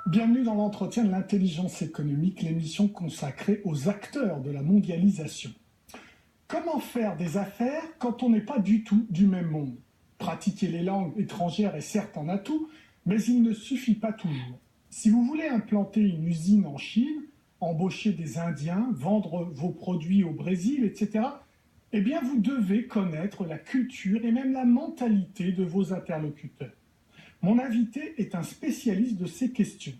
Bienvenue dans l'entretien de l'intelligence économique, l'émission consacrée aux acteurs de la mondialisation. Comment faire des affaires quand on n'est pas du tout du même monde? Pratiquer les langues étrangères est certes un atout, mais il ne suffit pas toujours. Si vous voulez implanter une usine en Chine, embaucher des Indiens, vendre vos produits au Brésil, etc., eh bien vous devez connaître la culture et même la mentalité de vos interlocuteurs. Mon invité est un spécialiste de ces questions.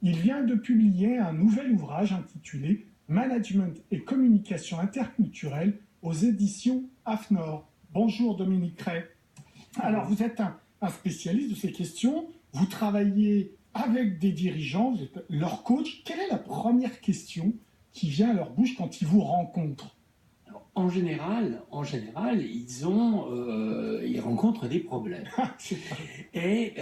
Il vient de publier un nouvel ouvrage intitulé Management et communication interculturelle aux éditions AFNOR. Bonjour Dominique Ray. Alors vous êtes un spécialiste de ces questions, vous travaillez avec des dirigeants, vous êtes leur coach. Quelle est la première question qui vient à leur bouche quand ils vous rencontrent? En général, ils rencontrent des problèmes. Et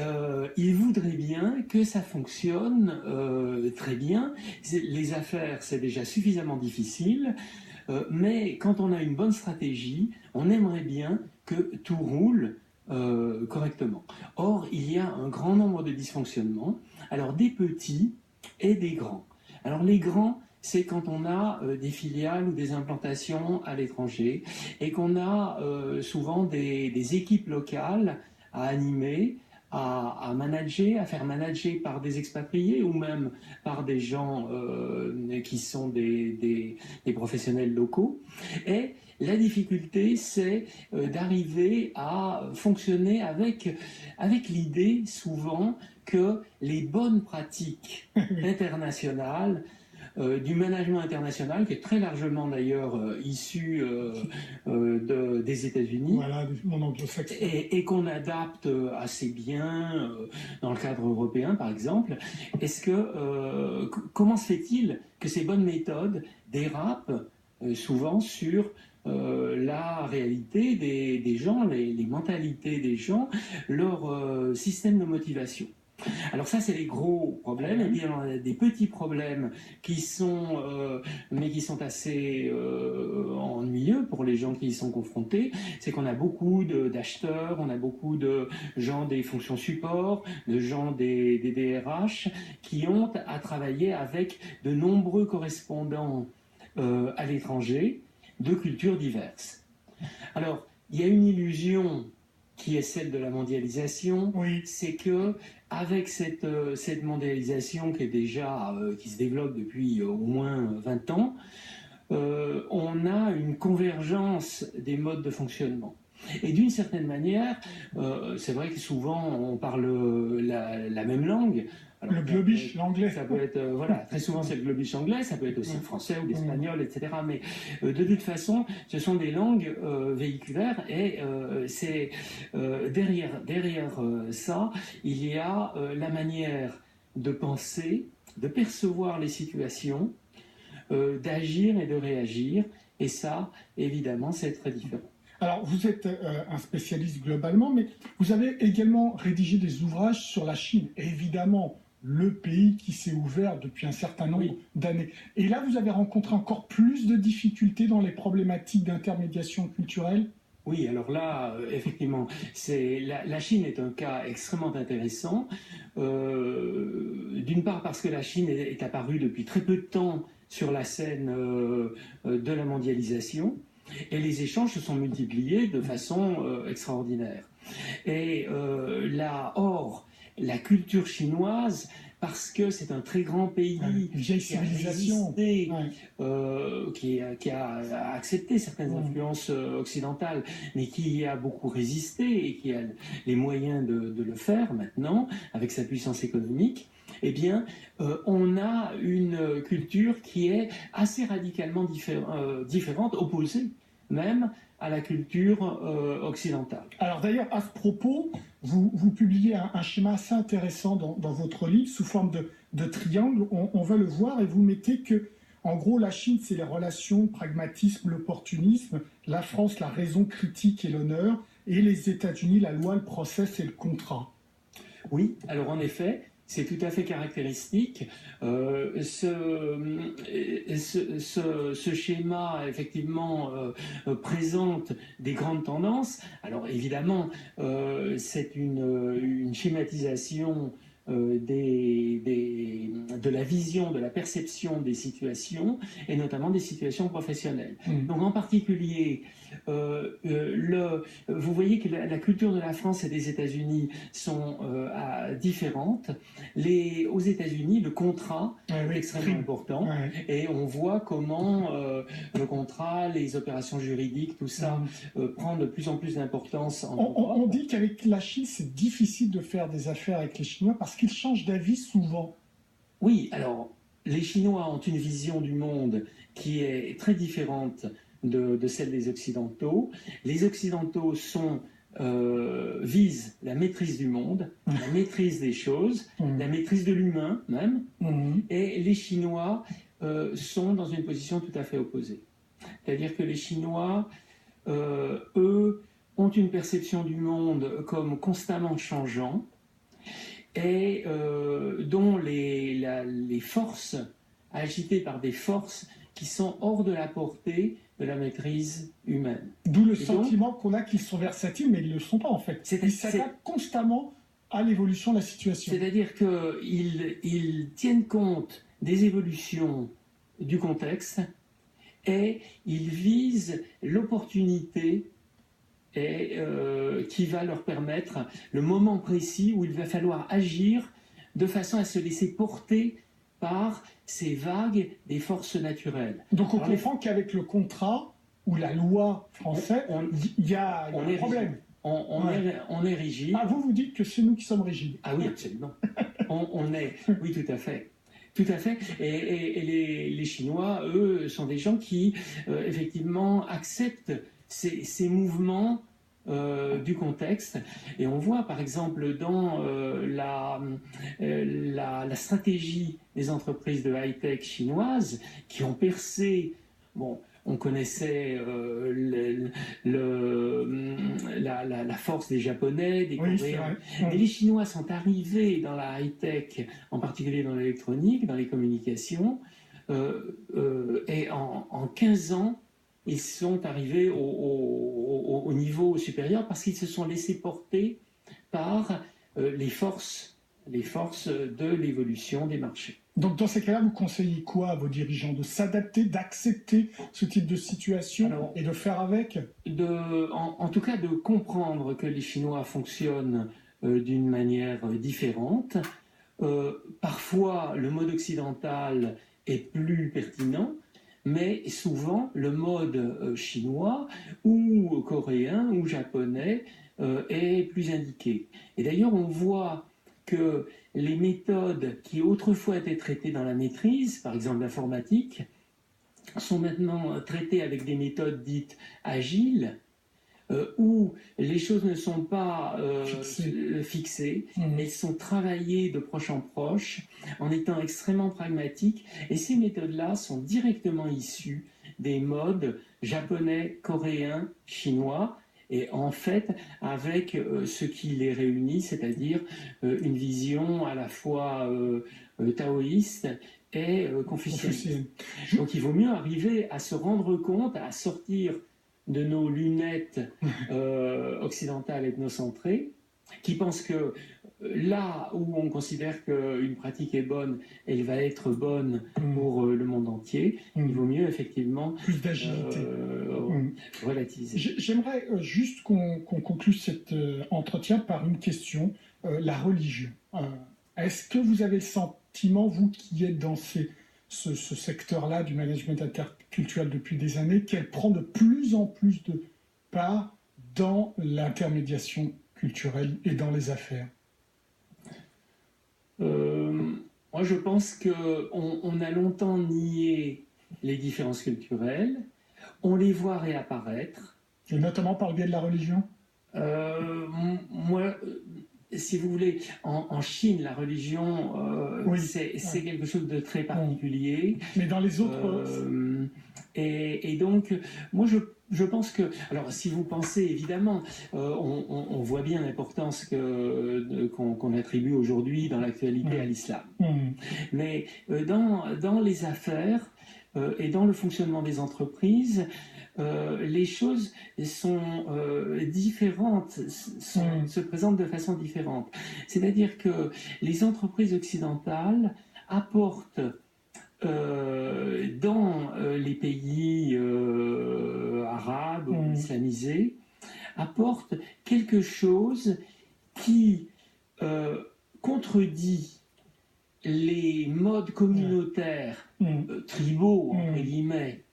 ils voudraient bien que ça fonctionne très bien. Les affaires, c'est déjà suffisamment difficile. Mais quand on a une bonne stratégie, on aimerait bien que tout roule correctement. Or, il y a un grand nombre de dysfonctionnements. Alors, des petits et des grands. Alors, les grands, c'est quand on a des filiales ou des implantations à l'étranger et qu'on a souvent des équipes locales à animer, à manager, à faire manager par des expatriés ou même par des gens qui sont des professionnels locaux. Et la difficulté, c'est d'arriver à fonctionner avec l'idée souvent que les bonnes pratiques internationales du management international, qui est très largement d'ailleurs issu des États-Unis, voilà, mon anglo-saxon, et qu'on adapte assez bien dans le cadre européen, par exemple. Comment se fait-il que ces bonnes méthodes dérapent souvent sur la réalité des gens, les mentalités des gens, leur système de motivation? Alors ça, c'est les gros problèmes. Et puis alors, on a des petits problèmes qui sont assez ennuyeux pour les gens qui y sont confrontés. C'est qu'on a beaucoup d'acheteurs, on a beaucoup de gens des fonctions support, de gens des DRH qui ont à travailler avec de nombreux correspondants à l'étranger de cultures diverses. Alors, il y a une illusion qui est celle de la mondialisation, oui. C'est que avec cette mondialisation qui se développe depuis au moins 20 ans, on a une convergence des modes de fonctionnement. Et d'une certaine manière, c'est vrai que souvent on parle la même langue. Alors, le globish, l'anglais. Ça peut être, très souvent c'est le globish anglais, ça peut être aussi le français ou l'espagnol, etc. Mais de toute façon, ce sont des langues véhiculaires et c'est derrière ça, il y a la manière de penser, de percevoir les situations, d'agir et de réagir. Et ça, évidemment, c'est très différent. Alors, vous êtes un spécialiste globalement, mais vous avez également rédigé des ouvrages sur la Chine. Et évidemment, le pays qui s'est ouvert depuis un certain nombre d'années. Et là, vous avez rencontré encore plus de difficultés dans les problématiques d'intermédiation culturelle? Oui, alors là, effectivement, la Chine est un cas extrêmement intéressant. D'une part parce que la Chine est apparue depuis très peu de temps sur la scène de la mondialisation. Et les échanges se sont multipliés de façon extraordinaire. Et la culture chinoise, parce que c'est un très grand pays qui a résisté, qui a accepté certaines influences occidentales, mais qui a beaucoup résisté et qui a les moyens de le faire maintenant, avec sa puissance économique, eh bien, on a une culture qui est assez radicalement différente, opposée même à la culture occidentale. Alors d'ailleurs, à ce propos, vous publiez un schéma assez intéressant dans votre livre, sous forme de triangle. On va le voir, et vous mettez que, en gros, la Chine, c'est les relations, pragmatisme, l'opportunisme, la France, la raison critique et l'honneur, et les États-Unis, la loi, le process et le contrat. Oui, alors en effet, c'est tout à fait caractéristique. Ce schéma, effectivement, présente des grandes tendances. Alors évidemment, c'est une schématisation de la vision, de la perception des situations, et notamment des situations professionnelles. Donc en particulier, vous voyez que la culture de la France et des États-Unis sont différentes. Aux États-Unis, le contrat est extrêmement important, et on voit comment le contrat, les opérations juridiques, tout ça prend de plus en plus d'importance en Europe. On dit qu'avec la Chine, c'est difficile de faire des affaires avec les Chinois parce qu'ils changent d'avis souvent. Oui, alors les Chinois ont une vision du monde qui est très différente de celle des Occidentaux. Les Occidentaux visent la maîtrise du monde, la maîtrise des choses, la maîtrise de l'humain même, et les Chinois sont dans une position tout à fait opposée. C'est-à-dire que les Chinois, eux, ont une perception du monde comme constamment changeant, et dont les forces, agitées par des forces qui sont hors de la portée de la maîtrise humaine. D'où le sentiment qu'on a qu'ils sont versatiles, mais ils ne le sont pas en fait. Ils s'adaptent constamment à l'évolution de la situation. C'est-à-dire qu'ils tiennent compte des évolutions du contexte, et ils visent l'opportunité qui va leur permettre le moment précis où il va falloir agir de façon à se laisser porter par ces vagues des forces naturelles. Donc on comprend qu'avec le contrat ou la loi française, il y a un problème. On est rigide. Ah, vous dites que c'est nous qui sommes rigides. Ah oui, absolument. Oui, tout à fait. Tout à fait. Et les Chinois, eux, sont des gens qui, effectivement, acceptent ces mouvements du contexte. Et on voit, par exemple, dans la stratégie des entreprises de high-tech chinoises qui ont percé, bon, on connaissait la force des Japonais, des Coréens. Mais les Chinois sont arrivés dans la high-tech, en particulier dans l'électronique, dans les communications, et en 15 ans, ils sont arrivés au niveau supérieur parce qu'ils se sont laissés porter par les forces de l'évolution des marchés. Donc dans ces cas-là, vous conseillez quoi à vos dirigeants? De s'adapter, d'accepter ce type de situation et de faire avec? En tout cas, de comprendre que les Chinois fonctionnent d'une manière différente. Parfois, le mode occidental est plus pertinent, mais souvent, le mode chinois ou coréen ou japonais est plus indiqué. Et d'ailleurs, on voit que les méthodes qui autrefois étaient traitées dans la maîtrise, par exemple l'informatique, sont maintenant traitées avec des méthodes dites agiles, où les choses ne sont pas fixées, elles sont travaillées de proche en proche, en étant extrêmement pragmatiques, et ces méthodes-là sont directement issues des modes japonais, coréens, chinois, et en fait avec ce qui les réunit, c'est-à-dire une vision à la fois taoïste et confucianiste. Donc il vaut mieux arriver à se rendre compte, à sortir de nos lunettes occidentales ethnocentrées, qui pensent que là où on considère qu'une pratique est bonne, elle va être bonne pour le monde entier. Il vaut mieux effectivement plus d'agilité, relativiser. J'aimerais juste qu'on conclue cet entretien par une question, la religion. Est-ce que vous avez le sentiment, vous qui êtes dans ce secteur-là du management interculturel depuis des années, qu'elle prend de plus en plus de part dans l'intermédiation culturelle et dans les affaires? Moi, je pense qu'on a longtemps nié les différences culturelles. On les voit réapparaître. Et notamment par le biais de la religion? Moi, si vous voulez, en Chine, la religion, c'est quelque chose de très particulier. Mais dans les autres... Et donc, moi, je pense que... Alors, si vous pensez, évidemment, on voit bien l'importance qu'on attribue aujourd'hui dans l'actualité à l'islam. Mais dans les affaires, et dans le fonctionnement des entreprises, les choses sont différentes, se présentent de façon différente. C'est-à-dire que les entreprises occidentales apportent dans les pays arabes ou islamisés, apportent quelque chose qui contredit les modes communautaires, tribaux, entre guillemets,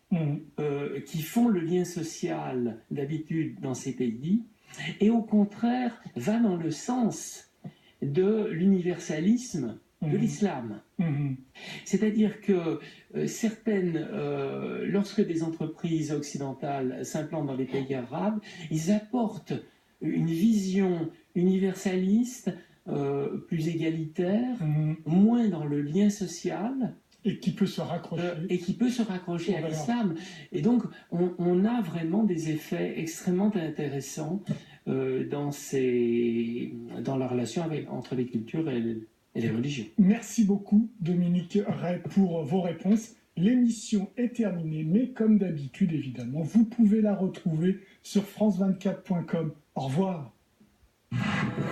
qui font le lien social d'habitude dans ces pays, et au contraire va dans le sens de l'universalisme de l'islam. C'est-à-dire que lorsque des entreprises occidentales s'implantent dans les pays arabes, ils apportent une vision universaliste, plus égalitaire, moins dans le lien social. Et qui peut se raccrocher. À l'islam. Et donc, on a vraiment des effets extrêmement intéressants dans la relation entre les cultures et les religions. Merci beaucoup, Dominique Ray, pour vos réponses. L'émission est terminée, mais comme d'habitude, évidemment, vous pouvez la retrouver sur france24.com. Au revoir.